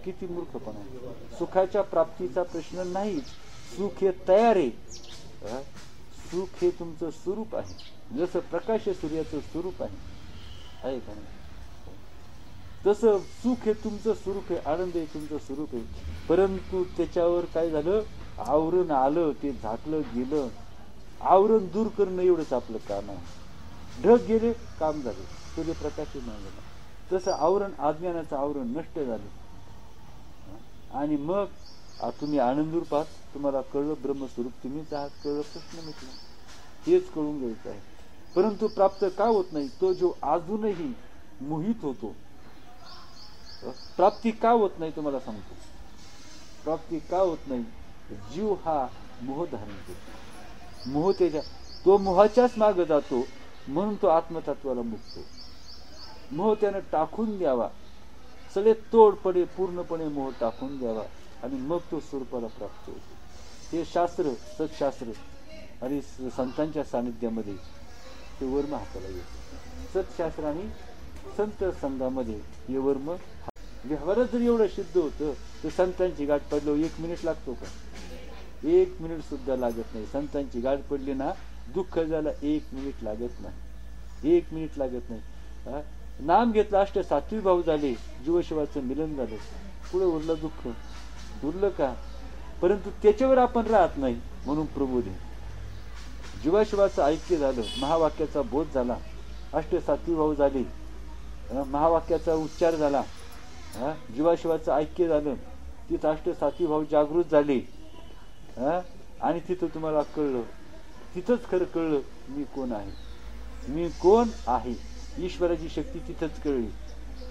किती मूर्खपणा आहे. सुखाच्या प्राप्तीचा प्रश्न नाही. सुख हे तयार आहे. सुख हे तुमचं स्वरूप आहे. जसं प्रकाश सूर्याचं स्वरूप आहे का नाही, तसं सुख हे तुमचं स्वरूप आहे. आनंद हे तुमचं स्वरूप आहे. परंतु त्याच्यावर काय झालं, आवरण आलं, ते झाकलं गेलं. आवरण दूर करणं एवढंच आपलं काम आहे. ढग गेले, काम झालं, सूर्यप्रकाश नाही झाला. तसं आवरण, अज्ञानाचं आवरण नष्ट झालं. आणि मग तुम्ही आनंदरूप आहात. तुम्हाला कळलं ब्रह्मस्वरूप तुम्हीच आहात, कळलं, प्रश्न मिटला. हेच कळून घ्यायचं आहे. परंतु प्राप्त का होत नाही, तो जो अजूनही मोहित होतो. प्राप्ती का होत नाही तुम्हाला सांगतो. प्राप्ती का होत नाही, जीव हा मोह धारण करतो. मोह त्याच्या, तो मोहाच्याच मागे जातो, म्हणून तो आत्मतत्वाला मुक्तो. मोह त्यानं टाकून द्यावा, सगळे तोडपणे पूर्णपणे मोह टाकून द्यावा, आणि मग तो स्वरूपाला प्राप्त होतो. हे शास्त्र, सत्शास्त्र आणि संतांच्या सानिध्यामध्ये ते वर्म हाताला येतं. सत्शास्त्र आणि संत संघामध्ये हे वर्म व्यवहारात जर एवढं सिद्ध होतं, तर संतांची गाठ पडल्यावर 1 मिनिट लागतो का? 1 मिनिट सुद्धा लागत नाही. संतांची गाठ पडली ना, दुःख झालं, 1 मिनिट लागत नाही. 1 मिनिट लागत नाही. नाम घेतलं, अष्टसात्विक भाव झाले, जीवशिवाचं मिलन झालं, पुढे उरलं दुःख, उरलं का? परंतु त्याच्यावर आपण राहत नाही, म्हणून प्रबोध आहे. जीवाशिवाचं ऐक्य झालं, महावाक्याचा बोध झाला, अष्टसात्विक भाव झाले, महावाक्याचा उच्चार झाला, जीवाशिवाचं ऐक्य झालं, तिथं अष्टसात्विक भाव जागृत झाले, आणि तिथं तुम्हाला कळलं, तिथंच खरं कळलं मी कोण आहे. मी कोण आहे, ईश्वराची शक्ती तिथंच कळली.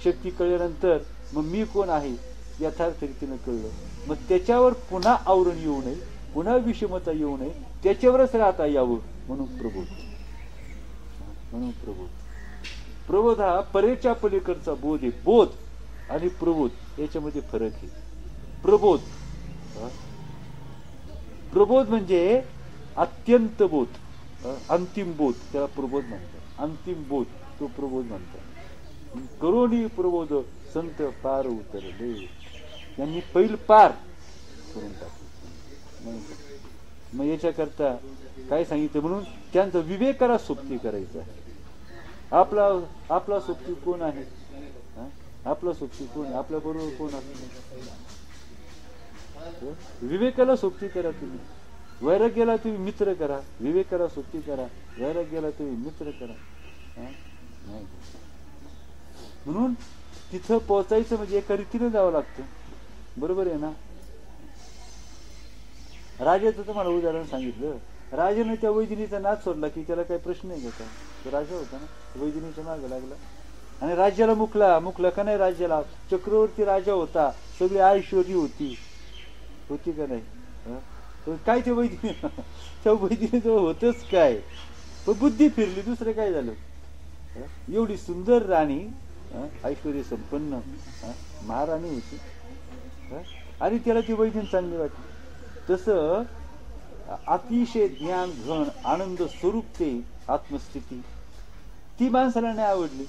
शक्ती कळल्यानंतर मग मी कोण आहे यथार्थ रीतीनं कळलं. मग त्याच्यावर पुन्हा आवरण येऊ नये, पुन्हा विषमता येऊ नये, त्याच्यावरच राहता यावं, म्हणून प्रबोध. म्हणून प्रबोध. प्रबोध हा परेच्या पलीकडचा बोध आहे. बोध आणि प्रबोध याच्यामध्ये फरक आहे. प्रबोध, प्रबोध म्हणजे अत्यंत बोध, अंतिम बोध, त्याला प्रबोध म्हणतात. अंतिम बोध तो प्रबोध म्हणतात. करोनी प्रबोध संत पार उतरले, यांनी पैल पार करून टाकले. मग याच्याकरता काय सांगितलं, म्हणून त्यांचा विवेकाला सोबती करायचा आहे. आपला सोबती कोण आहे, आपला सोबती कोण, आपल्या बरोबर कोण असतो. विवेकाला सोबती करा तुम्ही. वैराग्याला तुम्ही मित्र करा, विवेकाला सोबती करा, वैराग्याला तुम्ही मित्र करा. म्हणून तिथं पोहोचायचं म्हणजे एका रीतीने जावं लागतं. बरोबर आहे ना. राजाचं तुम्हाला उदाहरण सांगितलं. राजाने त्या वैदिनीचा नाद सोडला की त्याला काही प्रश्न आहे का? तो राजा होता ना, वैदिनीच्या मागे लागला आणि राज्याला मुकला का नाही. राज्याला चक्रवर्ती राजा होता, सगळी ऐश्वर्य होती का नाही. काय ते वैदिनी, त्या वैदिनीजवळ होतच काय, पण बुद्धी फिरली, दुसरं काय झालं. एवढी सुंदर राणी, ऐश्वर्य संपन्न महाराणी होती, आणि त्याला ती वैदिनी चांगली वाटली. तसं अतिशय ज्ञान घन आनंद स्वरूप ते आत्मस्थिती ती माणसाला नाही आवडली,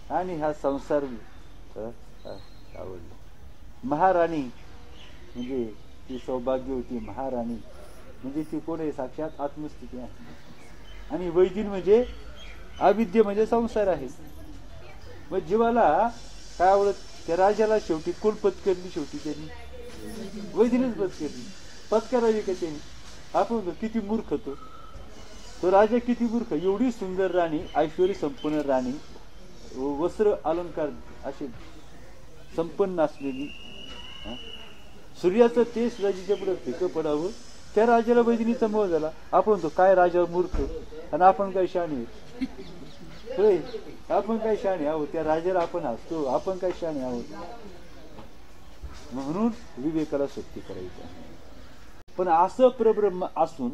आणि हा संसार आवडला. महाराणी म्हणजे ती सौभाग्यवती महाराणी म्हणजे ती कोण आहे, साक्षात आत्मस्थिती आहे. आणि वैदिन म्हणजे अविद्य म्हणजे संसार आहे. मग जीवाला काय आवडत, त्या राजाला शेवटी कोण पत्करली, शेवटी त्यांनी वैदिनच पत्करली. पत्करावी का त्यांनी, आपण किती मूर्ख तो राजा किती मूर्ख. एवढी सुंदर राणी, ऐश्वर्य संपन्न राणी, वस्त्र अलंकार असे संपन्न असलेली, सूर्याचं तेज राजाच्या पुढे फिकं पडावं, त्या राजाला वैदिनीचा मोह झाला. आपण तो काय राजा मूर्ख, आणि आपण काय शहाणे होय, आपण काय शहाणे आहोत, त्या राजाला आपण हसतो, आपण काय शहाणे आहोत. म्हणून विवेकाला सोबती करायचं. पण असं परब्रह्म असून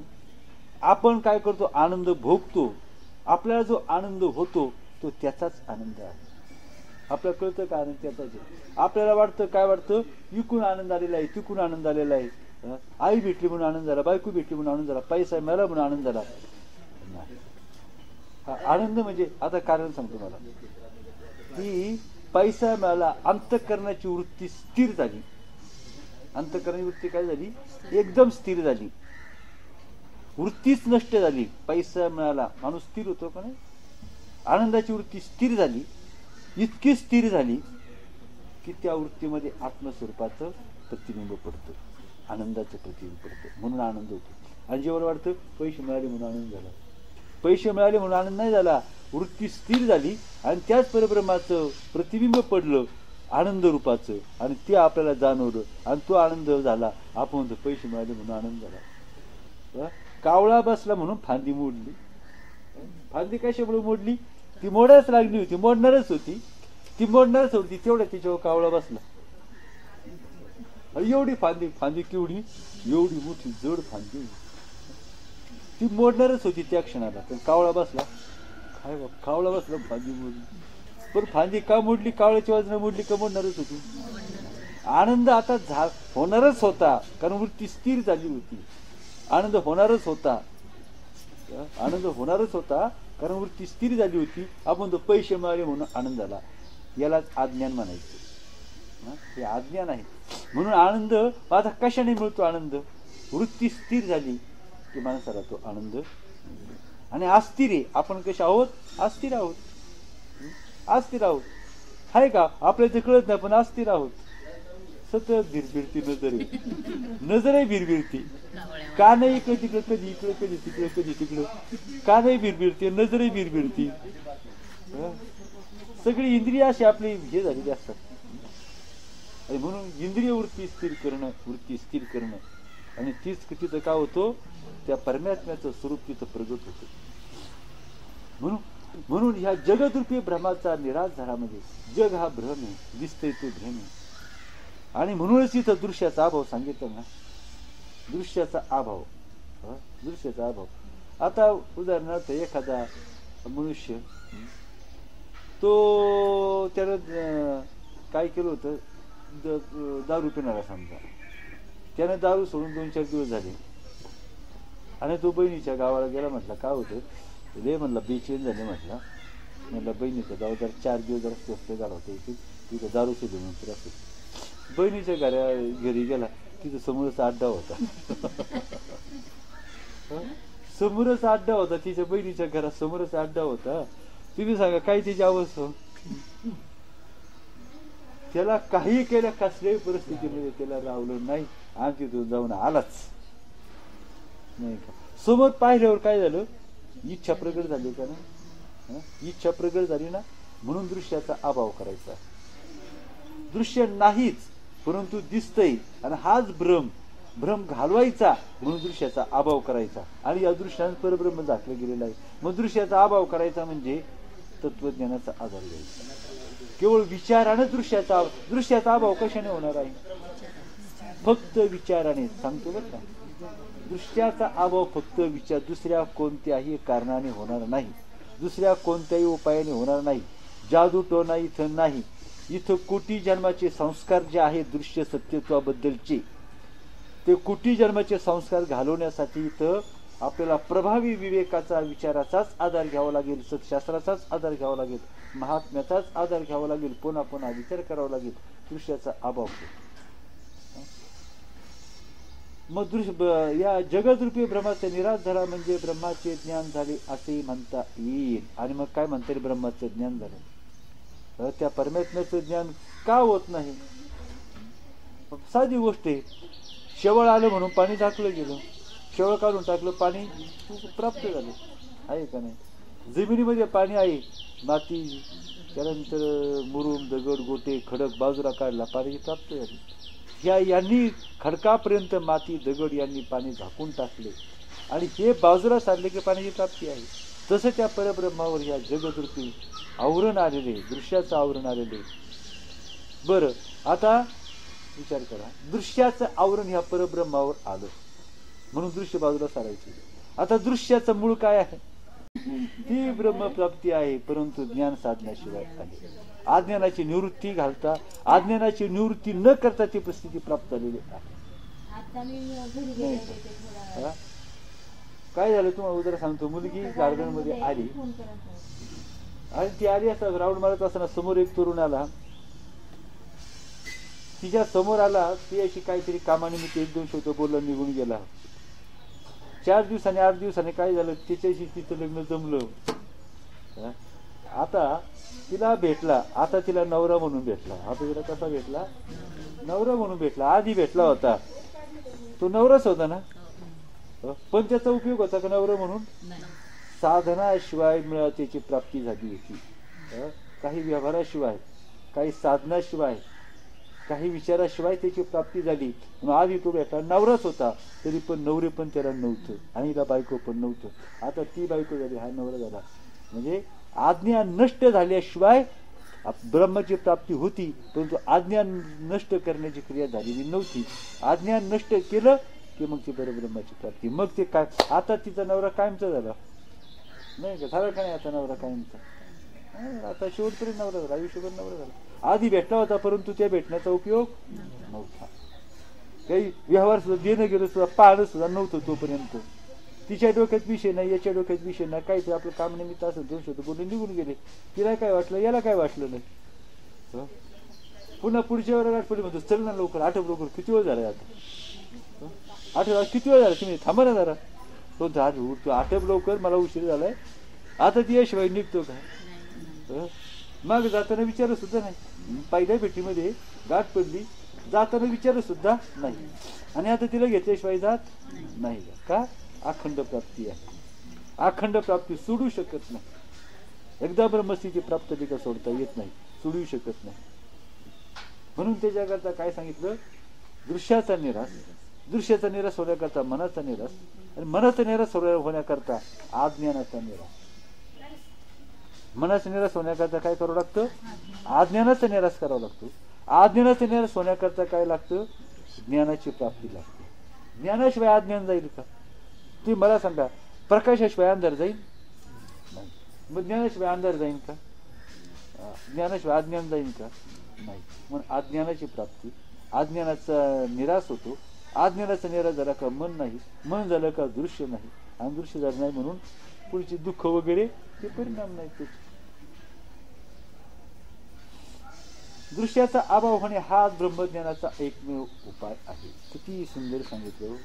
आपण काय करतो, आनंद भोगतो. आपल्याला जो आनंद होतो तो त्याचाच आनंद आहे. आपल्याला कळतं का आनंद त्याचाच आहे. आपल्याला वाटतं, काय वाटतं, इकून आनंद आलेला आहे, तिकून आनंद आलेला आहे, आई भेटली म्हणून आनंद झाला, बायको भेटली म्हणून आनंद झाला, पैसा मिळाला म्हणून आनंद झाला. हा आनंद म्हणजे, आता कारण सांगतो मला, की पैसा मिळाला, अंतःकरणाची वृत्ती स्थिर झाली. अंतःकरणाची वृत्ती काय झाली? एकदम स्थिर झाली. वृत्तीच नष्ट झाली. पैसा मिळाला, माणूस स्थिर होतो का नाही? आनंदाची वृत्ती स्थिर झाली. इतकी स्थिर झाली की त्या वृत्तीमध्ये आत्मस्वरूपाचं प्रतिबिंब पडतं, आनंदाचं प्रतिबिंब पडतं, म्हणून आनंद होतो. आणि जेव्हा वाटतं पैसे मिळाले म्हणून आनंद झाला, पैसे मिळाले म्हणून आनंद नाही झाला. वृत्ती स्थिर झाली आणि त्याच परब्रह्माचं प्रतिबिंब पडलं आनंद रूपाचं, आणि ते आपल्याला जाणवलं आणि तो आनंद झाला. आपण म्हणतो पैसे मिळाले म्हणून आनंद झाला. कावळा बसला म्हणून फांदी मोडली. फांदी कशामुळे मोडली? ती मोडायच लागली होती, मोडणारच होती, ती मोडणारच होती. तेवढ्या तिच्यावर कावळा बसला. एवढी फांदी, फांदी केवढी, एवढी मोठी जड फांदी, ती मोडणारच होती त्या क्षणाला. पण कावळा बसला. काय बा, कावळा बसला, फांदी मोडली. पण फांदी का मोडली? कावळ्याच्या वजन मोडली का मोडणारच होती? आनंद आता होणारच होता, कारण वृत्ती स्थिर झाली होती. आनंद होणारच होता, आनंद होणारच होता, कारण वृत्ती स्थिर झाली होती. आपण तो पैसे मिळाले म्हणून आनंद झाला, यालाच अज्ञान म्हणायचं. हे अज्ञान आहे. म्हणून आनंद आता कशाने मिळतो? आनंद वृत्ती स्थिर झाली की माणसाला तो आनंद. आणि अस्थिर आहे. आपण कसे आहोत? अस्थिर आहोत, अस्थिर आहोत. आहे का? आपल्याला ते कळत नाही, पण अस्थिर आहोत. सतत भिरभिरती नजर आहे, नजर आहे भिरभिरती. का नाही इकडे तिकडे, कधी इकडे कधी तिकडे, कधी तिकडे. का नाही भिरभिरती? नजरही भिरभिरती. सगळी इंद्रिय अशी आपली हे झालेली असतात. आणि म्हणून इंद्रिय वृत्ती स्थिर करणं, वृत्ती स्थिर करणं, आणि तीच तिथं का होतो? त्या परमात्म्याचं स्वरूप तिथं प्रगट होतं. म्हणून ह्या जगदरूपी भ्रमाचा निराश झाला. म्हणजे जग हा भ्रम आहे, दिसतंय तो भ्रम आहे. आणि म्हणूनच इथं दृश्याचा अभाव सांगितलं ना, दृश्याचा अभाव, दृश्याचा अभाव. आता उदाहरणार्थ एखादा मनुष्य, तो त्यानं काय केलं होतं? दारू पिणारा समजा, त्याने दारू सोडून 2-4 दिवस झाले, आणि तो बहिणीच्या गावाला गेला. म्हटलं काय होतं? रे म्हणला बेचैन झाले. म्हटलं बहिणीच्या गावात जर 4 दिवस जरा स्वस्त झाला होता, तिथं दारू सोडून नंतर असं. बहिणीच्या घरी गेला, तिथं समोरच अड्डा होता. समोरच अड्डा होता, तिच्या बहिणीच्या घरात समोरच अड्डा होता. तुम्ही सांगा काय त्याची अवस्था? त्याला काही केल्या, कसल्याही परिस्थितीमध्ये त्याला रावलं नाही, आणि तिथून जाऊन आलाच नाही का. समोर पाहिल्यावर काय झालं? इच्छा प्रगट झाली का ना? इच्छा प्रगट झाली ना, म्हणून दृश्याचा अभाव करायचा. दृश्य नाहीच, परंतु दिसतंय, आणि हाच भ्रम घालवायचा, म्हणून दृश्याचा अभाव करायचा. आणि या दृश्यानं परब्रह्म झाकलं गेलेलं आहे. मग दृश्याचा अभाव करायचा म्हणजे तत्वज्ञानाचा आधार घ्यायचा. केवळ विचारानं दृश्याचा अभाव कशाने होणार आहे? फक्त विचाराने. सांगतो बरं का, दृश्याचा अभाव फक्त विचार, दुसऱ्या कोणत्याही कारणाने होणार नाही, दुसऱ्या कोणत्याही उपायाने होणार नाही. जादू टोना इथं नाही. इथं कोटी जन्माचे संस्कार जे आहेत दृश्य सत्यत्वाबद्दलचे, ते कोटी जन्माचे संस्कार घालवण्यासाठी इथं आपल्याला प्रभावी विवेकाचा, विचाराचाच आधार घ्यावा लागेल, सत्शास्त्राचाच आधार घ्यावा लागेल, महात्म्याचाच आधार घ्यावा लागेल, पुन्हा पुन्हा विचार करावा लागेल. दृश्याचा अभाव. मग या जगदरूपी ब्रह्माचा निराश झाला म्हणजे ब्रह्माचे ज्ञान झाले असे म्हणता येईल. आणि मग काय म्हणता येईल? ब्रह्माचं ज्ञान झालं. त्या परमात्म्याचं ज्ञान का होत नाही? साधी गोष्ट आहे. शेवळ आलं म्हणून पाणी टाकलं गेलं, शेवळ काढून टाकलं, पाणी प्राप्त झालं, आहे का नाही? जमिनीमध्ये पाणी आहे, माती, त्यानंतर मुरुम, दगड, गोटे, खडक बाजूला काढला, पाणी प्राप्त झाली. यांनी खडकापर्यंत माती, दगड यांनी पाणी झाकून टाकले, आणि हे बाजूला सारले की पाण्याची प्राप्ती आहे. तसं त्या परब्रह्मावर या जगदरूपी आवरण आलेले, दृश्याचं आवरण आलेले. बरं, आता विचार करा, दृश्याचं आवरण ह्या परब्रह्मावर आलं म्हणून दृश्य बाजूला सारायचे. आता दृश्याचं मूळ काय आहे? ती ब्रह्मप्राप्ती आहे, परंतु ज्ञान साधण्याशिवाय आहे. अज्ञानाची निवृत्ती घालता, अज्ञानाची निवृत्ती न करता ती परिस्थिती प्राप्त झालेली आहे. काय झालं तुम्हाला उदाहरण सांगतो. मुलगी गार्डन मध्ये आली, आणि ती आली असता राऊंड मारत असताना समोर एक तरुण आला. तिच्या समोर आला, ती अशी काहीतरी कामानिमित्त एक दोन शब्द बोलला, निघून गेला. 4 दिवसांनी 8 दिवसांनी काय झालं, तिच्याशी तिचं लग्न जमलं. आता तिला भेटला, आता तिला नवरा म्हणून भेटला. आता तिला कसा भेटला? नवरा म्हणून भेटला. आधी भेटला होता तो नवराच होता ना, पण त्याचा उपयोग होता का नवरा म्हणून? साधनाशिवाय मिळातेची प्राप्ती झाली होती. काही व्यवहाराशिवाय, काही साधनाशिवाय, काही विचाराशिवाय त्याची प्राप्ती झाली. आधी तो भेटला नवराच होता, तरी पण नवरे पण त्याला नव्हतं आणि हिला बायको पण नव्हतं. आता ती बायको झाली, हा नवरा झाला. म्हणजे आज्ञा नष्ट झाल्याशिवाय ब्रह्माची प्राप्ती होती, परंतु आज्ञा नष्ट करण्याची क्रिया झालेली नव्हती. आज्ञा नष्ट केलं की मग ती ब्रह्माची प्राप्ती. मग ते काय, आता तिचा नवरा कायमचा झाला नाही का? झाला का नाही आता नवरा कायमचा? आता शेवटपर्यंत नवरा झाला, आयुष्यभर नवरा झाला. आधी भेटला होता, परंतु त्या भेटण्याचा उपयोग नव्हता. काही व्यवहार सुद्धा देणं गेलं सुद्धा पाहणं सुद्धा नव्हतं तोपर्यंत. तिच्या डोक्यात विषय नाही, याच्या डोक्यात विषय नाही, काहीतरी आपलं काम निमित्त असं 2 शब्द बोलून निघून गेले. तिला काय वाटलं, याला काय वाटलं नाही. पुन्हा पुढच्या वेळेला गाठपडी म्हणतो, चल ना लवकर, आठव लवकर. किती वेळ झालाय आता? आठव किती वेळ झाला, तुम्ही थांबा ना जरा. तो आठव लवकर, मला उशीर झालाय. आता ती याशिवाय निघतो का? मग जाताना विचारत सुद्धा नाही. पहिल्या भेटीमध्ये गाठ पडली, जाताना विचारत सुद्धा नाही. आणि आता तिला घेतल्याशिवाय जात नाही का? अखंड प्राप्ती आहे. अखंड प्राप्ती सोडू शकत नाही. एकदा ब्रह्मस्थिती प्राप्त का सोडता येत नाही, सोडू शकत नाही. म्हणून त्याच्याकरता काय सांगितलं? दृश्याचा निराश. दृश्याचा निराश होण्याकरता मनाचा निराश, आणि मनाचा निराश होण्याकरता अज्ञानाचा निराश. मनाचा निराश होण्याकरता काय करावं लागतं? अज्ञानाचा निराश करावा लागतो. अज्ञानाचा निराश होण्याकरता काय लागतं? ज्ञानाची प्राप्ती लागते. ज्ञानाशिवाय अज्ञान जाईल का? तुम्ही मला सांगा, प्रकाशाशिवाय अंधार जाईल नाही. मग ज्ञानाशिवाय अंधार जाईल का? ज्ञानाशिवाय अज्ञान जाईल का? नाही. मग अज्ञानाची प्राप्ती, अज्ञानाचा निराश होतो. अज्ञानाचा निराश झाला का मन नाही, मन झालं का दृश्य नाही, आणि दृश्य झालं नाही म्हणून पुढचे दुःख वगैरे ते परिणाम नाही त्याचे. दृश्याचा अभाव होणे हा ब्रह्मज्ञानाचा एकमेव उपाय आहे. किती सुंदर सांगितलं.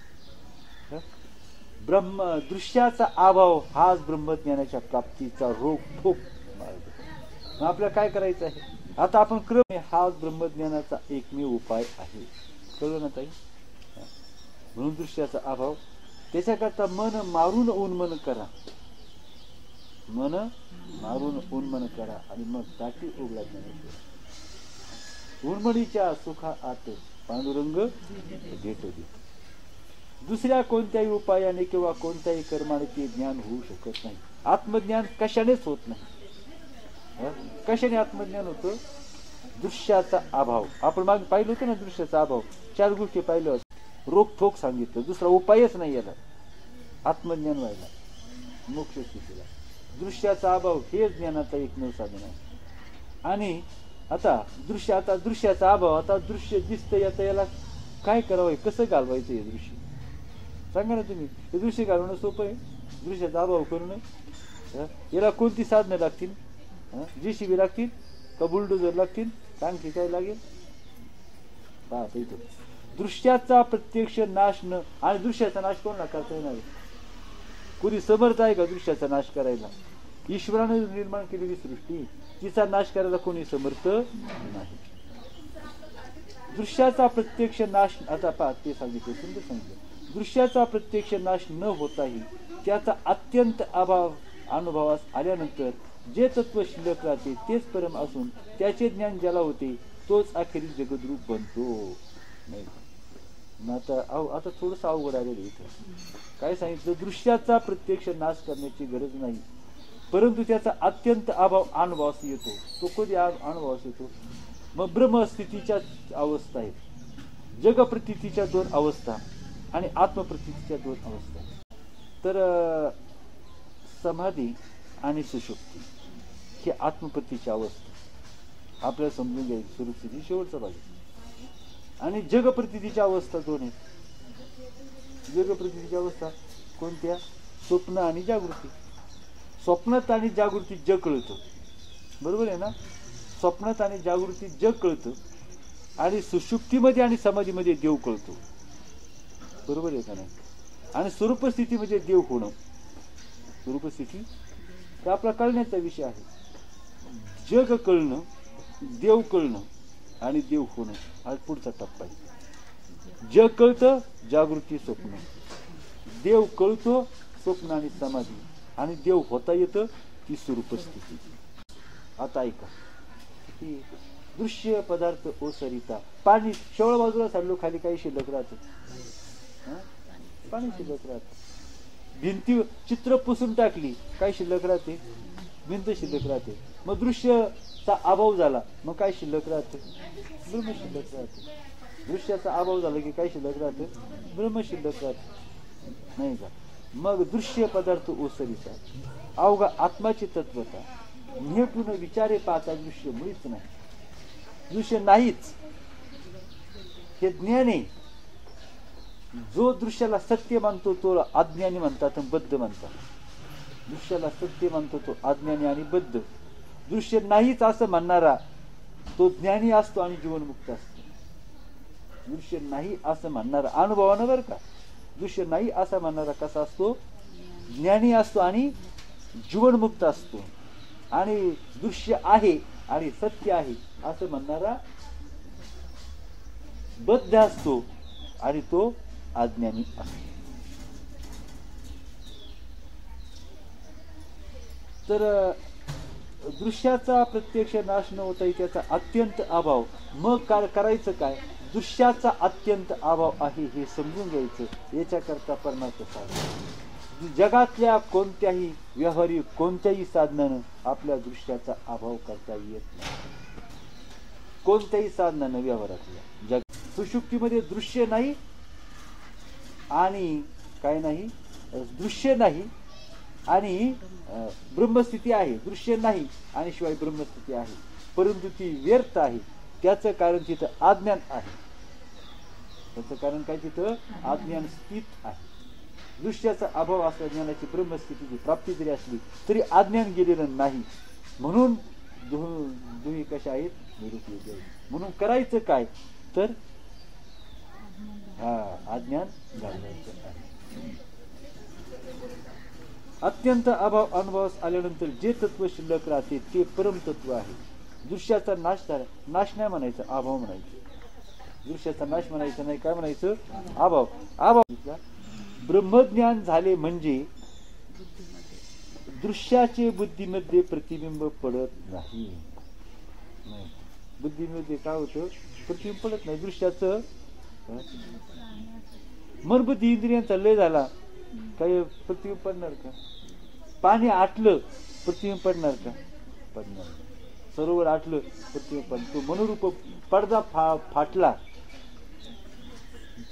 दृश्याचा अभाव हाच ब्रह्मज्ञानाच्या प्राप्तीचा रोखोक मार्ग. आपल्याला काय करायचं आहे आता? आपण क्रम, हाच ब्रह्मज्ञानाचा एकमेव उपाय आहे. कळलं ना ताई? म्हणून दृश्याचा अभाव, त्याच्याकरता मन मारून उन्मन करा. मन मारून उन्मन करा आणि मग दाटी उघडा ज्ञानेश्वर. उन्मणीच्या सुखा आत पांडुरंग भेटो दे. दुसऱ्या कोणत्याही उपायाने किंवा कोणत्याही कर्माने ते ज्ञान होऊ शकत नाही. आत्मज्ञान कशानेच होत नाही. कशाने आत्मज्ञान होतं? दृश्याचा अभाव. आपण मागे पाहिलं होतं ना, दृश्याचा अभाव. 4 गोष्टी पाहिल्या होत्या. रोखोक सांगितलं. दुसरा उपायच नाही याला आत्मज्ञान व्हायला, मोक्ष स्थितीला. दृश्याचा अभाव हे ज्ञानाचा एकमेव साधन आहे. आणि आता दृश्याचा अभाव. आता दृश्य दिसतं, याचा याला काय करावं, कसं घालवायचं हे दृश्य सांगा ना तुम्ही. हे दृश्य घालवणं सोपं आहे? दृश्याचा अभाव करणं. याला कोणती साधनं लागतील? JCB लागतील का बुलडोजर लागतील? आणखी काय लागेल? दृश्याचा प्रत्यक्ष नाश न. आणि दृश्याचा नाश कोणाला करता येणार? कोणी समर्थ आहे का दृश्याचा नाश करायला? ईश्वराने निर्माण केलेली सृष्टी, तिचा नाश करायला कोणी समर्थ नाही. दृश्याचा प्रत्यक्ष नाश. आता पहा, ते सांगितलं, सुंदर सांगितलं. दृश्याचा प्रत्यक्ष नाश न होताही त्याचा अत्यंत अभाव अनुभवास आल्यानंतर जे तत्व शिल्लक राहते तेच परम असून त्याचे ज्ञान ज्याला होते तोच अखेरीस जगद्रूप बनतो. नाही आता थोडंसं अवघड आलेलं इथं. काय सांगितलं? दृश्याचा प्रत्यक्ष नाश करण्याची गरज नाही, परंतु त्याचा अत्यंत अभाव अनुभवास येतो. तो कधी अनुभवास येतो? मग ब्रह्मस्थितीच्या अवस्था आहेत, जगप्रतीतीच्या 2 अवस्था आणि आत्मप्रतीतीच्या 2 अवस्था. तर समाधी आणि सुषुप्ती ही आत्मप्रतीची अवस्था आपल्याला समजून घ्यायची. सुरुस्थिती शेवटचा भाग. आणि जगप्रतीतीच्या अवस्था 2 आहेत. जगप्रतीतीच्या अवस्था कोणत्या? स्वप्न आणि जागृती. स्वप्नात आणि जागृतीत जग कळतं, बरोबर आहे ना? स्वप्नात आणि जागृतीत जग कळतं आणि सुषुप्तीमध्ये आणि समाधीमध्ये देव कळतो, बरोबर आहे का नाही? आणि स्वरूप स्थिती म्हणजे देव होणं. स्वरूप स्थिती तर आपला कळण्याचा विषय आहे. जग कळणं, देव कळणं आणि देव होणं हा पुढचा टप्पा आहे. जग कळतं, जागृती स्वप्न. देव कळतो, स्वप्न आणि समाधी. आणि देव होता येतं, ती स्वरूप स्थिती. आता ऐका, दृश्य पदार्थ ओसरिता. पाणी शेवळ बाजूला साडलो, खाली काही शिल्लक राहत, पाणी शिल्लक राहत. भिंती चित्र पुसून टाकली, काय शिल्लक राहते? भिंत शिल्लक राहते. मग दृश्यचा अभाव झाला, मग काय शिल्लक राहते? ब्रह्म शिल्लक राहते. दृश्याचा अभाव झाला की काय शिल्लक राहते? ब्रह्म शिल्लक राहते, नाही का? मग दृश्य पदार्थ ओसरिता. अवघा आत्माची तत्वता. निहेटून विचारे पाहता दृश्य मुळीच नाही. दृश्य नाहीच, हे ज्ञान आहे. जो दृश्याला सत्य मानतो तो अज्ञानी म्हणतात, बद्ध म्हणतात. दृश्याला सत्य मानतो तो अज्ञानी आणि बद्ध. दृश्य नाहीच असं म्हणणारा तो ज्ञानी असतो आणि जीवनमुक्त असतो. दृश्य नाही असं म्हणणारा अनुभवानं, बरं का, दृश्य नाही असं म्हणणारा कसा असतो? ज्ञानी असतो आणि जीवनमुक्त असतो. आणि दृश्य आहे आणि सत्य आहे असं म्हणणारा बद्ध असतो आणि तो अज्ञानी असतो. तर दृश्याचा प्रत्यक्ष नाश न होता त्याचा अत्यंत अभाव. मग करायचं काय? दृश्याचा अत्यंत अभाव आहे हे समजून घ्यायचं. याच्याकरता परमार्थ साधन. जगातल्या कोणत्याही व्यवहारिक कोणत्याही साधनानं आपल्या दृश्याचा अभाव करता येत नाही. कोणत्याही साधनानं व्यवहारातल्या जग सुषुप्तीमध्ये दृश्य नाही आणि काय नाही, दृश्य नाही आणि ब्रह्मस्थिती आहे. दृश्य नाही आणि शिवाय ब्रह्मस्थिती आहे, परंतु ती व्यर्थ आहे. त्याचं कारण तिथं अज्ञान आहे. त्याचं कारण काय? तिथं अज्ञान स्थित आहे. दृश्याचा अभाव असल्या ज्ञानाची ब्रह्मस्थितीची प्राप्ती जरी असली तरी अज्ञान गेलेलं नाही. म्हणून दोन्ही कशा आहेत? निरुपयोगी आहेत. म्हणून करायचं काय? तर अज्ञान घालवायचं आहे. अत्यंत अभाव अनुभवास आल्यानंतर जे तत्व शिल्लक राहते ते परमतत्व आहे. दृश्याचा नाश झाला, नाश नाही म्हणायचं, अभाव म्हणायचं. दृश्याचा नाश म्हणायचं नाही, काय म्हणायचं? अभाव. अभाव. ब्रह्मज्ञान झाले म्हणजे दृश्याचे बुद्धीमध्ये प्रतिबिंब पडत नाही. बुद्धीमध्ये काय होतं? प्रतिबिंब पडत नाही. दृश्याचं मन बुद्धी इंद्रियांचा लय झाला, काही प्रतिबिंब पडणार का? पाणी आटलं, प्रतिबिंब पडणार का? पडणार. सरोवर आटलं, प्रतिबिंब पडणार. तो मनोरूप पडदा फाटला,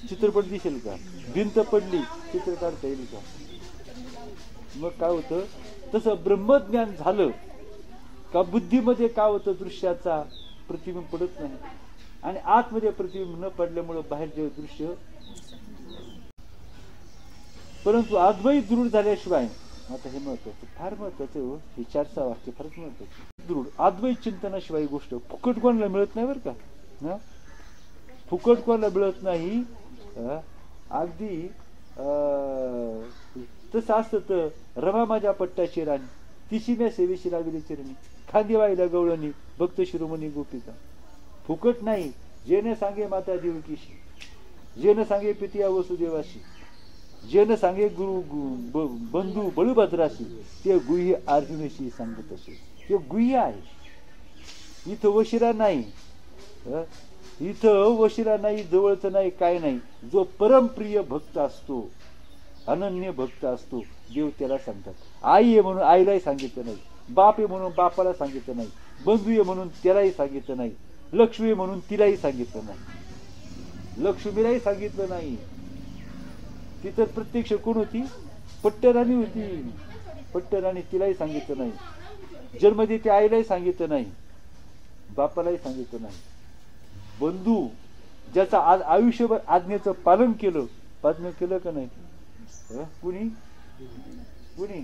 चित्रपट दिसेल का? भिंत पडली, चित्र काढता येईल का? मग काय होतं? तसं ब्रह्मज्ञान झालं का बुद्धीमध्ये काय होतं? दृश्याचा प्रतिबिंब पडत नाही. आणि आतमध्ये प्रतिबिंब न पडल्यामुळे बाहेरचे दृश्य. परंतु अद्वैत दृढ झाल्याशिवाय, आता हे महत्वाचं, फार महत्वाचं, हे 4सा वाक्य फारच महत्वाचं. दृढ अद्वैत चिंतनाशिवाय गोष्ट फुकट कोणाला मिळत नाही, बरं का? फुकट कोणाला मिळत नाही. अगदी तसं असतं तर रमा माझ्या पट्टाची राणी, तिशी म्या सेवेशी लावली चिरणी, खांदी वाईला गवळणी, भक्त शिरोमणी गोपिका. फुकट नाही. जेने सांगे माता देवकीशी, जेने सांगे पितिया वसुदेवाशी, जेने सांगे गुरु बंधू बळुभद्राशी, ते गुह्य अर्जुनाशी सांगत असे. ते गुह्य आहे. इथं वशिरा नाही, इथं वशिरा नाही, जवळचं नाही, काय नाही. जो परमप्रिय भक्त असतो, अनन्य भक्त असतो, देव त्याला सांगतात. आई आहे म्हणून आईलाही सांगितलं नाही, बाप आहे म्हणून बापाला सांगितलं नाही, बंधू आहे म्हणून त्यालाही सांगितलं नाही, लक्ष्मी आहे म्हणून तिलाही सांगितलं नाही, लक्ष्मीलाही सांगितलं नाही. ती तर प्रत्यक्ष कोण होती? पट्टराणी होती. पट्टराणी, तिलाही सांगितलं नाही. जन्म देते आईलाही सांगितलं नाही, बापालाही सांगितलं नाही. बंधू ज्याचा आज आयुष्यभर आज्ञेचं पालन केलं का नाही? कुणी कुणी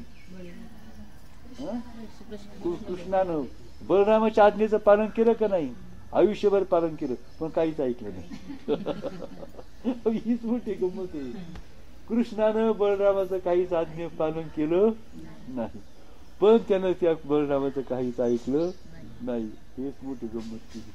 कृष्णानं बलरामाच्या आज्ञेचं पालन केलं का नाही? आयुष्यभर पालन केलं पण काहीच ऐकलं नाही. हीच मोठी गंमत आहे. कृष्णानं बळरामाचं काहीच आज्ञा पालन केलं नाही, पण त्यानं त्या बळरामाचं काहीच ऐकलं नाही. हेच मोठी गंमत केली.